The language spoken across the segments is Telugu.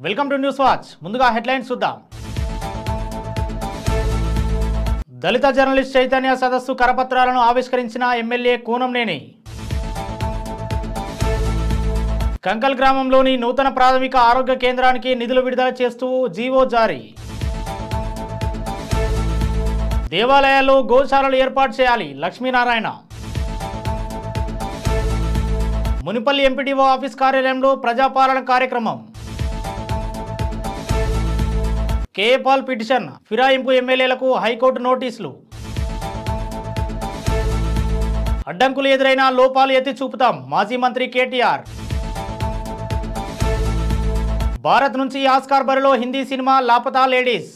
Welcome to news watch. ముందుగా హెడ్లైన్స్ చూద్దాం. దళిత జర్నలిస్ట్ చైతన్య సదస్సు కరపత్రాలను ఆవిష్కరించిన ఎమ్మెల్యే కూనంనేని. కంకల్ గ్రామంలోని నూతన ప్రాథమిక ఆరోగ్య కేంద్రానికి నిధులు విడుదల చేస్తూ జీవో జారీ. దేవాలయాల్లో గోశాలలు ఏర్పాటు చేయాలి లక్ష్మీనారాయణ. మునిపల్లి ఎంపీడీఓ ఆఫీస్ కార్యాలయంలో ప్రజాపాలన కార్యక్రమం. కేఏ పాల్ పిటిషన్ ఫిరాయింపు ఎమ్మెల్యేలకు హైకోర్టు నోటీసులు. అడ్డంకులు ఎదురైన లోపాలు ఎత్తి చూపుతాం మాజీ మంత్రి కేటీఆర్. భారత్ నుంచి ఆస్కార్ బరిలో హిందీ సినిమా లాపతా లేడీస్.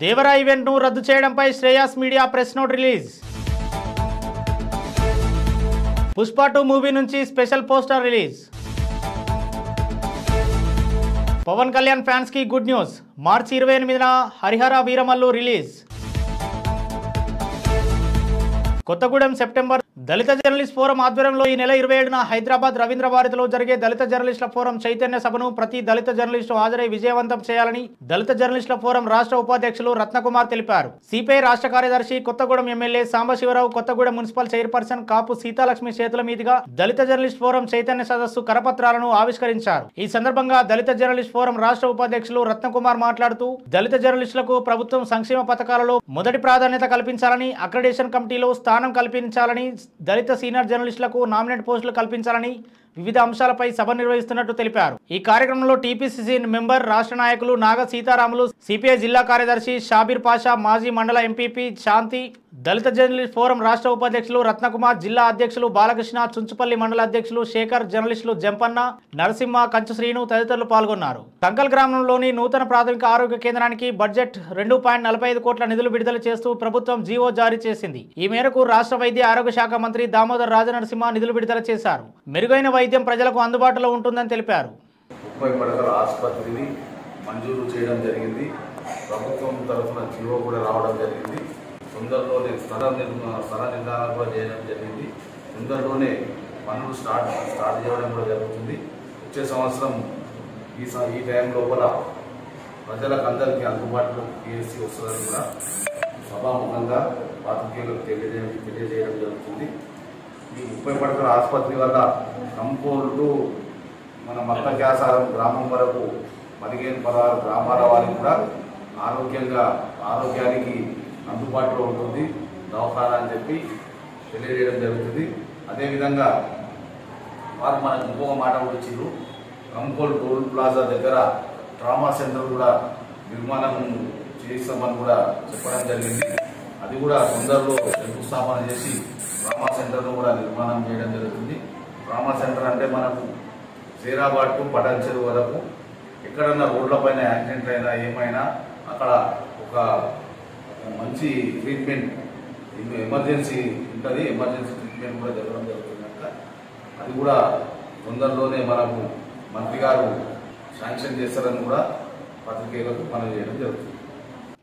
దేవరా ఈవెంట్ను రద్దు చేయడంపై Shreyas media press note release. Pushpa 2 movie నుంచి special poster release. Pawan Kalyan fans కి గుడ్ న్యూస్. మార్చి 28న Hari Hara Veera Mallu release. Kothagudem September. Dalit journalist forum ఆధ్వర్యంలో ఈ నెల 27న హైదరాబాద్ రవీంద్ర భారతిలో జరిగే దళిత జర్నలిస్టుల ఫోరం చైతన్య సభను ప్రతి దళిత జర్నలిస్టు హాజరై విజయవంతం చేయాలని దళిత జర్నలిస్టుల ఫోరం రాష్ట్ర ఉపాధ్యక్షులు రత్నకుమార్ తెలిపారు. సిపిఐ రాష్ట్ర కార్యదర్శి Kothagudem MLA Sambasiva Rao, Kothagudem municipal chairperson Kapu Seethalakshmi చేతుల మీదుగా దళిత జర్నలిస్ట్ ఫోరం చైతన్య సదస్సు కరపత్రాలను ఆవిష్కరించారు. ఈ సందర్భంగా దళిత జర్నలిస్ట్ ఫోరం రాష్ట్ర ఉపాధ్యక్షులు రత్నకుమార్ మాట్లాడుతూ దళిత జర్నలిస్టులకు ప్రభుత్వం సంక్షేమ పథకాలలో మొదటి ప్రాధాన్యత కల్పించాలని, అక్రెడిటేషన్ కమిటీలో స్థానం కల్పించాలని, దళిత సీనియర్ జర్నలిస్టులకు నామినేట్ పోస్టులు కల్పించాలని వివిధ అంశాలపై సభ నిర్వహిస్తున్నట్టు తెలిపారు. ఈ కార్యక్రమంలో టీపీసీసీ మెంబర్, రాష్ట్ర నాయకులు నాగ సీతారాములు, సిపిఐ జిల్లా కార్యదర్శి షాబీర్ పాషా, మాజీ మండల ఎంపీపీ శాంతి, దళిత జర్నలిస్ట్ ఫోరం రాష్ట్ర ఉపాధ్యక్షులు రత్నకుమార్, జిల్లా అధ్యక్షులు బాలకృష్ణ, చుంచుపల్లి మండల అధ్యక్షులు శేఖర్, జర్నలిస్టులు జంపన్న, నరసింహ, కంచు శ్రీను తదితరులు పాల్గొన్నారు. కంకల్ గ్రామంలోని నూతన ప్రాథమిక ఆరోగ్య కేంద్రానికి బడ్జెట్ 2.45 కోట్ల నిధులు విడుదల చేస్తూ ప్రభుత్వం జీవో జారీ చేసింది. ఈ మేరకు రాష్ట్ర వైద్య ఆరోగ్య శాఖ మంత్రి దామోదర్ రాజనరసింహ నిధులు విడుదల చేశారు. మెరుగైన వైద్యం ప్రజలకు అందుబాటులో ఉంటుందని తెలిపారు. 30 పడకల ఆసుపత్రిని మంజూరు చేయడం జరిగింది. ప్రభుత్వం తరఫున జీవో కూడా రావడం జరిగింది. తొందరలోనే స్థల నిర్ధారణ కూడా చేయడం జరిగింది. తొందరలోనే పనులు స్టార్ట్ చేయడం కూడా జరుగుతుంది. వచ్చే సంవత్సరం ఈ టైం లోపల ప్రజలకు అందరికీ అందుబాటులో పిఎస్సి వస్తుందని కూడా సభాముఖంగా పాత్రికేయులకు తెలియజేయడం జరుగుతుంది. ఈ 30 పడకల ఆసుపత్రి వల్ల కంపోలు మన మత్తక్యాసారం గ్రామం వరకు 15-16 గ్రామాల వారికి కూడా ఆరోగ్యానికి అందుబాటులో ఉంటుంది దవాఖానా అని చెప్పి తెలియజేయడం జరుగుతుంది. అదేవిధంగా వారు మనకు ఇంకొక మాట వచ్చిండ్రు, కంపోల్ టోల్ ప్లాజా దగ్గర ట్రామా సెంటర్ కూడా నిర్మాణం చేస్తామని కూడా చెప్పడం జరిగింది. అది కూడా తొందరలో శంకుస్థాపన చేసి ట్రామా సెంటర్ను కూడా నిర్మాణం చేయడం జరుగుతుంది. ట్రామా సెంటర్ అంటే మనకు జీరాబాద్ టు పటాన్ చెరువు వరకు ఎక్కడన్నా రోడ్లపైన యాక్సిడెంట్ అయినా ఏమైనా అక్కడ ఒక మంచి ట్రీట్మెంట్ ఎమర్జెన్సీ ఉంటుంది. ఎమర్జెన్సీ ట్రీట్మెంట్ కూడా జరగడం జరుగుతుందంట. అది కూడా తొందరలోనే మనకు మంత్రి గారు శాంక్షన్ చేస్తారని కూడా పత్రికేయులకు మనం చేయడం జరుగుతుంది.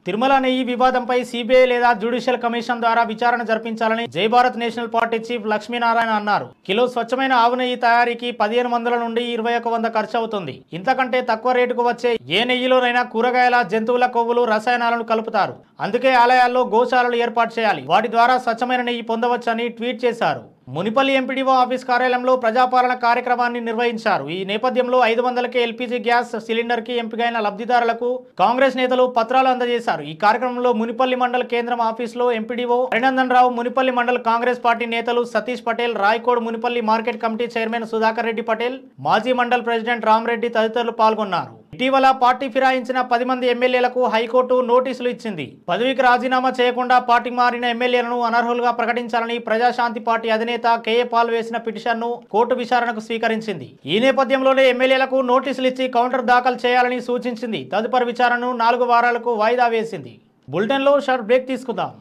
తిరుమల నెయ్యి వివాదంపై సిబిఐ లేదా జ్యుడిషియల్ కమిషన్ ద్వారా విచారణ జరిపించాలని జై Bharat national party chief Lakshminarayana అన్నారు. కిలో స్వచ్ఛమైన ఆవు నెయ్యి తయారీకి 1500 నుండి 2100 ఖర్చు అవుతుంది. ఇంతకంటే తక్కువ రేటుకు వచ్చే ఏ నెయ్యిలోనైనా కూరగాయల, జంతువుల కొవ్వులు, రసాయనాలను కలుపుతారు. అందుకే ఆలయాల్లో గోశాలలు ఏర్పాటు చేయాలి. వాటి ద్వారా స్వచ్ఛమైన నెయ్యి పొందవచ్చని ట్వీట్ చేశారు. మునిపల్లి ఎంపీడీఓ ఆఫీస్ కార్యాలయంలో ప్రజాపాలన కార్యక్రమాన్ని నిర్వహించారు. ఈ నేపథ్యంలో 500కే ఎల్పీజీ గ్యాస్ సిలిండర్ కి ఎంపికైన లబ్ధిదారులకు కాంగ్రెస్ నేతలు పత్రాలు అందజేశారు. ఈ కార్యక్రమంలో మునిపల్లి మండల కేంద్రం ఆఫీసులో ఎంపీడీఓ హరినందన్ రావు, మునిపల్లి మండల కాంగ్రెస్ పార్టీ నేతలు Satish Patel, Raikode Munipalli market committee chairman Sudhakar Reddy Patel, మాజీ మండల ప్రెసిడెంట్ రామరెడ్డి తదితరులు పాల్గొన్నారు. ఇటీవల పార్టీ ఫిరాయించిన 10 మంది ఎమ్మెల్యేలకు హైకోర్టు నోటీసులు ఇచ్చింది. పదవికి రాజీనామా చేయకుండా పార్టీ మారిన ఎమ్మెల్యేలను అనర్హులుగా ప్రకటించాలని ప్రజాశాంతి పార్టీ అధినేత కేఏ పాల్ వేసిన పిటిషన్ను కోర్టు విచారణకు స్వీకరించింది. ఈ నేపథ్యంలోనే ఎమ్మెల్యేలకు నోటీసులు ఇచ్చి కౌంటర్ దాఖలు చేయాలని సూచించింది. తదుపరి విచారణను 4 వారాలకు వాయిదా వేసింది. బులెటిన్లో షార్ట్ బ్రేక్ తీసుకుందాం.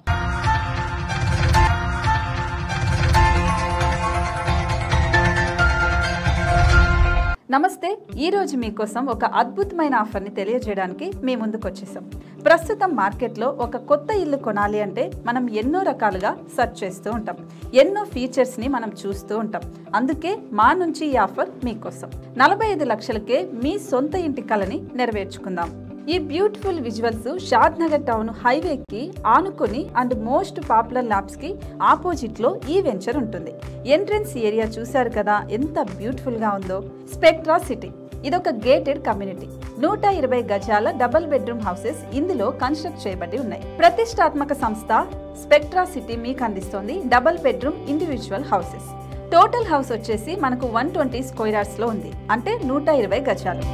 నమస్తే. ఈరోజు మీకోసం ఒక అద్భుతమైన ఆఫర్ని తెలియజేయడానికి మీ ముందుకు వచ్చేసాం. ప్రస్తుతం మార్కెట్లో ఒక కొత్త ఇల్లు కొనాలి అంటే మనం ఎన్నో రకాలుగా సెర్చ్ చేస్తూ ఉంటాం, ఎన్నో ఫీచర్స్ని మనం చూస్తూ ఉంటాం. అందుకే మా నుంచి ఈ ఆఫర్ మీకోసం 45 లక్షలకే మీ సొంత ఇంటి కలని నెరవేర్చుకుందాం. ఈ బ్యూటిఫుల్ విజువల్స్ షాద్ నగర్ టౌన్ హైవేకి ఆనుకొని అండ్ మోస్ట్ పాపులర్ ల్యాబ్స్ కి ఆపోజిట్ లో ఈ వెంచర్ ఉంటుంది. ఎంట్రన్స్ ఏరియా చూశారు కదా ఎంత బ్యూటిఫుల్ గా ఉందో. స్పెక్ట్రా సిటీ ఇదొక గేటెడ్ కమ్యూనిటీ. 120 గజాల డబుల్ బెడ్రూమ్ హౌసెస్ ఇందులో కన్స్ట్రక్ట్ చేయబడి ఉన్నాయి. ప్రతిష్టాత్మక సంస్థ స్పెక్ట్రా సిటీ మీకు అందిస్తోంది double bedroom individual houses. Total house వచ్చేసి మనకు 120 స్క్వేర్ యార్డ్స్ లో ఉంది, అంటే 120 గజాలు.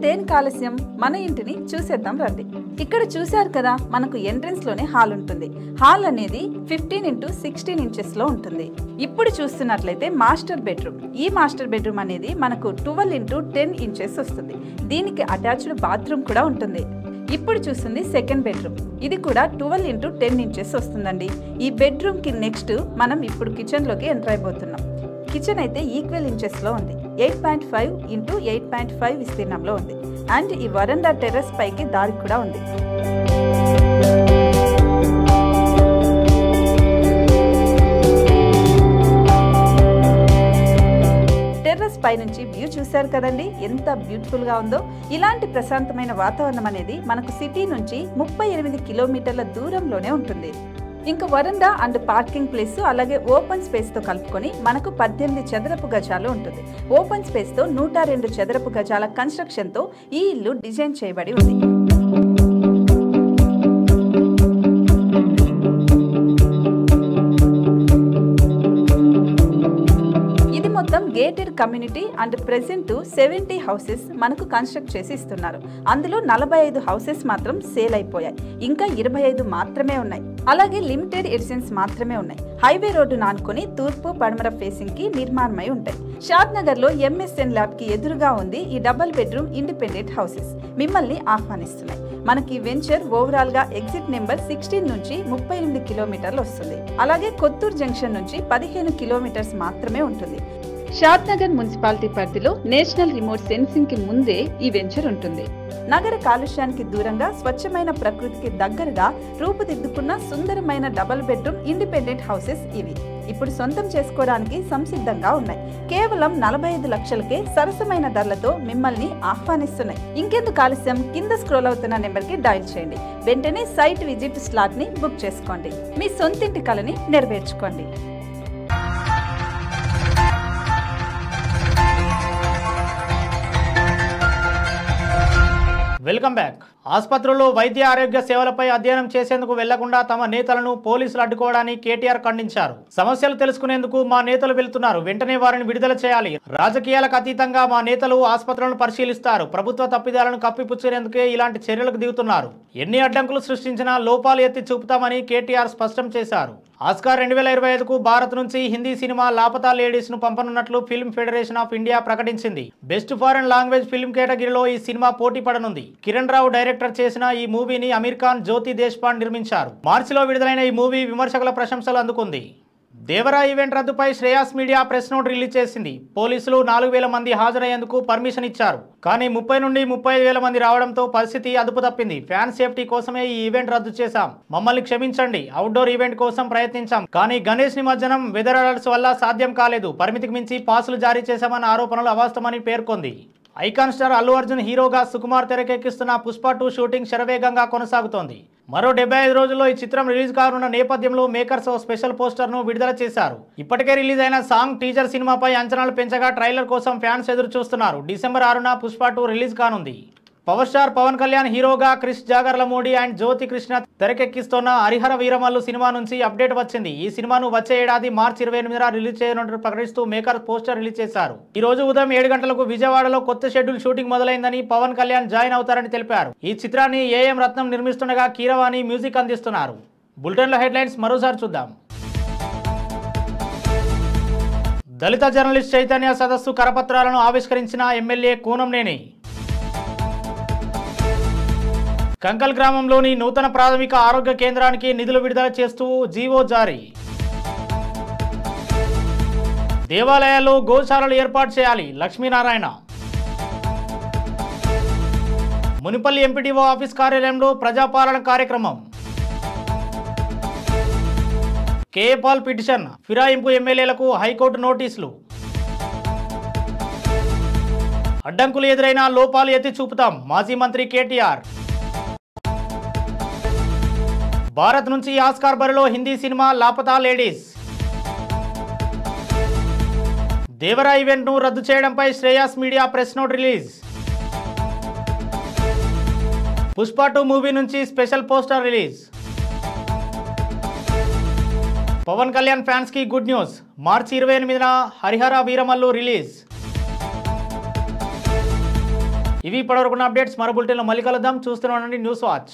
దేనికి ఆలస్యం, మన ఇంటిని చూసేద్దాం రండి. ఇక్కడ చూశారు కదా మనకు ఎంట్రన్స్ లోనే హాల్ ఉంటుంది. హాల్ అనేది 15x16 ఇంచెస్ లో ఉంటుంది. ఇప్పుడు చూస్తున్నట్లయితే మాస్టర్ బెడ్రూమ్. ఈ మాస్టర్ బెడ్రూమ్ అనేది మనకు 12x10 ఇంచెస్ వస్తుంది. దీనికి అటాచ్డ్ బాత్రూమ్ కూడా ఉంటుంది. ఇప్పుడు చూస్తుంది సెకండ్ బెడ్రూమ్. ఇది కూడా 12x10 ఇంచెస్ వస్తుందండి. ఈ బెడ్రూమ్ కి నెక్స్ట్ మనం ఇప్పుడు కిచెన్ లోకి ఎంటర్ అయిపోతున్నాం. కిచెన్ అయితే ఈక్వల్ ఇంచెస్ లో ఉంది. 8.5 x 8.5 విస్తీర్ణంలో ఉంది. అండ్ ఈ వరండా టెర్రస్ పైకి దారి కూడా ఉంది. టెర్రస్ పై నుంచి వ్యూ చూశారు కదండి ఎంత బ్యూటిఫుల్ గా ఉందో. ఇలాంటి ప్రశాంతమైన వాతావరణం అనేది మనకు సిటీ నుంచి 38 కిలోమీటర్ల దూరంలోనే ఉంటుంది. ఇంకా వరండా అండ్ పార్కింగ్ ప్లేస్ అలాగే ఓపెన్ స్పేస్ తో కలుపుకొని మనకు 18 చదరపు గజాలు ఉంటుంది. ఓపెన్ స్పేస్ తో 102 చదరపు గజాల కన్స్ట్రక్షన్ తో ఈ ఇల్లు డిజైన్ చేయబడి ఉంది. మొత్తం gated community and present 70 houses మనకు కన్స్ట్రక్ట్ చేసి ఇస్తున్నారు. అందులో 45 హౌసెస్ మాత్రం సేల్ అయిపోయాయి. ఇంకా 25 మాత్రమే ఉన్నాయి. అలాగే లిమిటెడ్ ఎడిషన్స్ మాత్రమే ఉన్నాయి. హైవే రోడ్డు నానుకొని తూర్పు పడమర ఫేసింగ్ కి నిర్మాణమై ఉంటాయి. షాద్ నగర్ లో MSN ల్యాబ్ కి ఎదురుగా ఉంది ఈ డబుల్ బెడ్రూమ్ ఇండిపెండెంట్ హౌసెస్ మిమ్మల్ని ఆహ్వానిస్తున్నాయి. మనకి వెంచర్ ఓవరాల్ గా ఎగ్జిట్ నెంబర్ 16 నుంచి 38 కిలోమీటర్లు వస్తుంది. అలాగే కొత్తూరు జంక్షన్ నుంచి 15 కిలోమీటర్స్ మాత్రమే ఉంటుంది. షాద్ నగర్ మున్సిపాలిటీ పరిధిలో నేషనల్ రిమోట్ సెన్సింగ్ కి ముందే ఈ వెంచర్ ఉంటుంది. నగర కాలుష్యానికి దూరంగా స్వచ్ఛమైన ప్రకృతికి దగ్గరగా రూపుదిద్దుకున్న సుందరమైన డబుల్ బెడ్రూమ్ ఇండిపెండెంట్ హౌసెస్ ఇవి. ఇప్పుడు సొంతం చేసుకోవడానికి సంసిద్ధంగా ఉన్నాయి. కేవలం 45 లక్షలకే సరసమైన ధరలతో మిమ్మల్ని ఆహ్వానిస్తున్నాయి. ఇంకెందుకు ఆలస్యం, కింద స్క్రోల్ అవుతున్న నెంబర్ కి డయల్ చేయండి. వెంటనే సైట్ విజిట్ స్లాట్ ని బుక్ చేసుకోండి. మీ సొంతింటి కలని నెరవేర్చుకోండి. Welcome back. ఆసుపత్రుల్లో వైద్య ఆరోగ్య సేవలపై అధ్యయనం చేసేందుకు వెళ్లకుండా తమ నేతలను పోలీసులు అడ్డుకోవడాన్ని కేటీఆర్ ఖండించారు. సమస్యలు తెలుసుకునేందుకు మా నేతలు వెళ్తున్నారు, వెంటనే వారిని విడుదల చేయాలి. రాజకీయాలకు అతీతంగా మా నేతలు ఆసుపత్రులను పరిశీలిస్తారు. ప్రభుత్వ తప్పిదాలను కప్పిపుచ్చేందుకే ఇలాంటి చర్యలకు దిగుతున్నారు. ఎన్ని అడ్డంకులు సృష్టించినా లోపాలు ఎత్తి చూపుతామని కేటీఆర్ స్పష్టం చేశారు. ఆస్కార్ 2025కు భారత్ నుంచి హిందీ సినిమా లాపతా లేడీస్ ను పంపనున్నట్లు ఫిల్మ్ ఫెడరేషన్ ఆఫ్ ఇండియా ప్రకటించింది. బెస్ట్ ఫారెన్ లాంగ్వేజ్ ఫిల్మ్ కేటగిరీలో ఈ సినిమా పోటీ పడనుంది. కిరణ్ రావు డైరెక్టర్ చేసిన ఈ మూవీని అమీర్ ఖాన్, జ్యోతి దేశ్పాండే నిర్మించారు. మార్చిలో విడుదలైన ఈ మూవీ విమర్శకుల ప్రశంసలు అందుకుంది. దేవరా ఈవెంట్ రద్దుపై Shreyas media press note release చేసింది. పోలీసులు 4000 మంది హాజరయ్యేందుకు పర్మిషన్ ఇచ్చారు. కానీ 30 నుండి 35,000 మంది రావడంతో పరిస్థితి అదుపు తప్పింది. ఫ్యాన్ సేఫ్టీ కోసమే ఈ ఈవెంట్ రద్దు చేశాం, మమ్మల్ని క్షమించండి. అవుట్డోర్ ఈవెంట్ కోసం ప్రయత్నించాం, కానీ గణేష్ నిమజ్జనం వెదర్ అలర్ట్స్ వల్ల సాధ్యం కాలేదు. పరిమితికి మించి పాసులు జారీ చేశామన్న ఆరోపణలు అవాస్తవమని పేర్కొంది. ఐకాన్ స్టార్ అల్లు అర్జున్ హీరోగా సుకుమార్ తెరకెక్కిస్తున్న పుష్ప 2 షూటింగ్ శరవేగంగా కొనసాగుతోంది. మరో 75 రోజుల్లో ఈ చిత్రం రిలీజ్ కానున్న నేపథ్యంలో మేకర్స్ ఓ స్పెషల్ పోస్టర్ ను విడుదల చేశారు. ఇప్పటికే రిలీజ్ అయిన సాంగ్ టీజర్ సినిమాపై అంచనాలు పెంచగా ట్రైలర్ కోసం ఫ్యాన్స్ ఎదురు చూస్తున్నారు. డిసెంబర్ 6న పుష్ప 2 రిలీజ్ కానుంది. పవర్ స్టార్ పవన్ కళ్యాణ్ హీరోగా క్రిష్ జాగర్లమూడి అండ్ జ్యోతి కృష్ణ తెరకెక్కిస్తున్న హరిహర వీరమల్లు సినిమా నుంచి అప్డేట్ వచ్చింది. ఈ సినిమాను వచ్చే ఏడాది మార్చి 28న రిలీజ్ చేయనున్నట్టు ప్రకటిస్తూ మేకర్ పోస్టర్ రిలీజ్ చేశారు. ఈ రోజు ఉదయం 7 గంటలకు విజయవాడలో కొత్త షెడ్యూల్ షూటింగ్ మొదలైందని పవన్ కళ్యాణ్ జాయిన్ అవుతారని తెలిపారు. ఈ చిత్రాన్ని ఏఎం రత్నం నిర్మిస్తుండగా కీరవాణి మ్యూజిక్ అందిస్తున్నారు. బులెటిన్లో హెడ్లైన్స్ మరోసారి చూద్దాం. దళిత జర్నలిస్ట్ చైతన్య సదస్సు కరపత్రాలను ఆవిష్కరించిన ఎమ్మెల్యే కూనంనేని. కంకల్ గ్రామంలోని నూతన ప్రాథమిక ఆరోగ్య కేంద్రానికి నిధులు విడుదల చేస్తూ జీవో జారీ. దేవాలయాల్లో గోశాలలు ఏర్పాటు చేయాలి లక్ష్మీనారాయణ. మునిపల్లి ఎంపీడీఓ ఆఫీస్ కార్యాలయంలో ప్రజాపాలన కార్యక్రమం. కేఏపాల్ పిటిషన్ ఫిరాయింపు ఎమ్మెల్యేలకు హైకోర్టు నోటీసులు. అడ్డంకులు ఎదురైనా లోపాలు ఎత్తి చూపుతాం మాజీ మంత్రి కేటీఆర్. భారత్ నుంచి ఆస్కార్ బరిలో హిందీ సినిమా లాపతా లేడీస్. దేవరా ఈవెంట్ను రద్దు చేయడంపై Shreyas media press note release. Pushpa 2 movie నుంచి special poster release. Pawan Kalyan fans కి గుడ్ న్యూస్. మార్చి 28న హరిహర వీరమల్లు రిలీజ్. ఇవి ఇప్పటివరకున్న అప్డేట్స్. మరో బులెటిన్లో మళ్ళీ కలుద్దాం. చూస్తూనే ఉండండి న్యూస్ వాచ్.